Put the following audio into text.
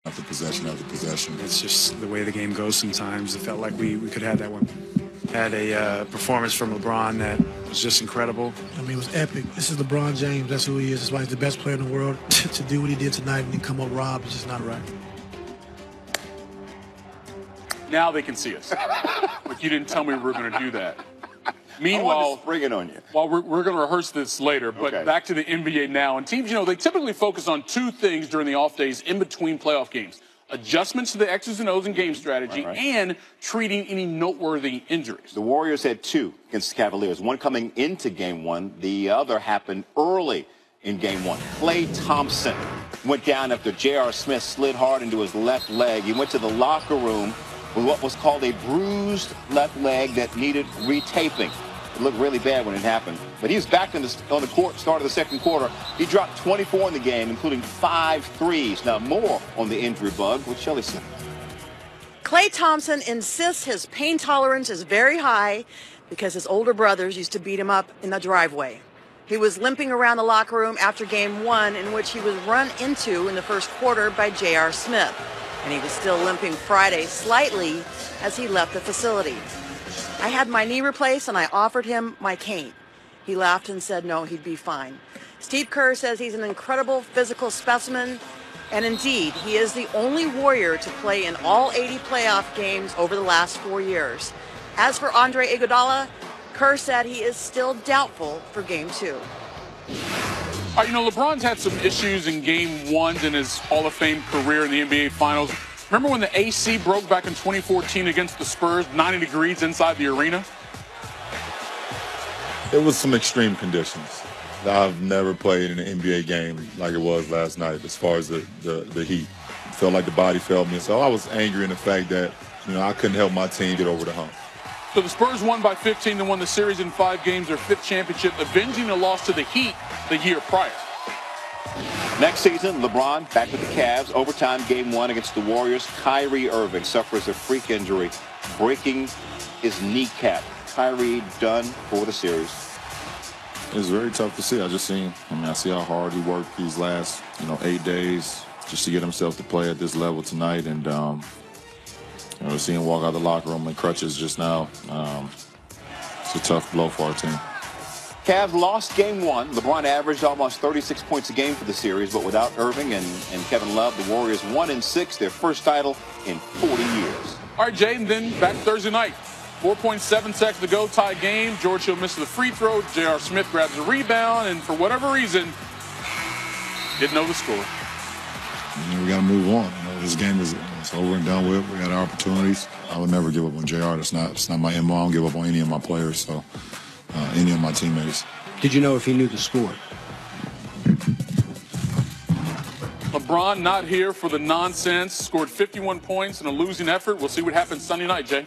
After possession after possession. It's just the way the game goes sometimes. It felt like we could have that one. Had a performance from LeBron that was just incredible. I mean, it was epic. This is LeBron James. That's who he is. That's why he's the best player in the world. To do what he did tonight and then come up robbed is just not right. Now they can see us. But you didn't tell me we were going to do that. Meanwhile, bring it on you. Well, we're going to rehearse this later, but okay. Back to the NBA now. And teams, they typically focus on two things during the off days in between playoff games. Adjustments to the X's and O's in game strategy and treating any noteworthy injuries. The Warriors had two against the Cavaliers, one coming into game one. The other happened early in game one. Klay Thompson went down after J.R. Smith slid hard into his left leg. He went to the locker room with what was called a bruised left leg that needed retaping. It looked really bad when it happened. But he was back on the court, start of the second quarter. He dropped 24 in the game, including 5 threes. Now more on the injury bug with Shelley Smith. Klay Thompson insists his pain tolerance is very high because his older brothers used to beat him up in the driveway. He was limping around the locker room after game one, in which he was run into in the first quarter by J.R. Smith. And he was still limping Friday slightly as he left the facility. I had my knee replaced and I offered him my cane. He laughed and said no, he'd be fine. Steve Kerr says he's an incredible physical specimen, and indeed, he is the only Warrior to play in all 80 playoff games over the last 4 years. As for Andre Iguodala, Kerr said he is still doubtful for game 2. All right, LeBron's had some issues in game one in his Hall of Fame career in the NBA Finals. Remember when the AC broke back in 2014 against the Spurs, 90 degrees inside the arena? It was some extreme conditions. I've never played in an NBA game like it was last night as far as the heat. It felt like the body failed me. So I was angry in the fact that, I couldn't help my team get over the hump. So the Spurs won by 15 and won the series in 5 games, their 5th championship, avenging a loss to the Heat the year prior. Next season, LeBron back with the Cavs. Overtime game 1 against the Warriors. Kyrie Irving suffers a freak injury, breaking his kneecap. Kyrie done for the series. It's very tough to see. I see how hard he worked these last, 8 days just to get himself to play at this level tonight. And, seeing him walk out the locker room in crutches just now, it's a tough blow for our team. Cavs lost game 1. LeBron averaged almost 36 points a game for the series, but without Irving and Kevin Love, the Warriors 1-6, their first title in 40 years. All right, Jay, and then back Thursday night. 4.7 seconds to go, tie game. George Hill misses the free throw. J.R. Smith grabs the rebound, and for whatever reason, didn't know the score. We got to move on. This game is over and done with. We got our opportunities. I would never give up on J.R. It's not my MO. I don't give up on any of my players, so any of my teammates. Did you know if he knew the score? LeBron not here for the nonsense. Scored 51 points in a losing effort. We'll see what happens Sunday night, Jay.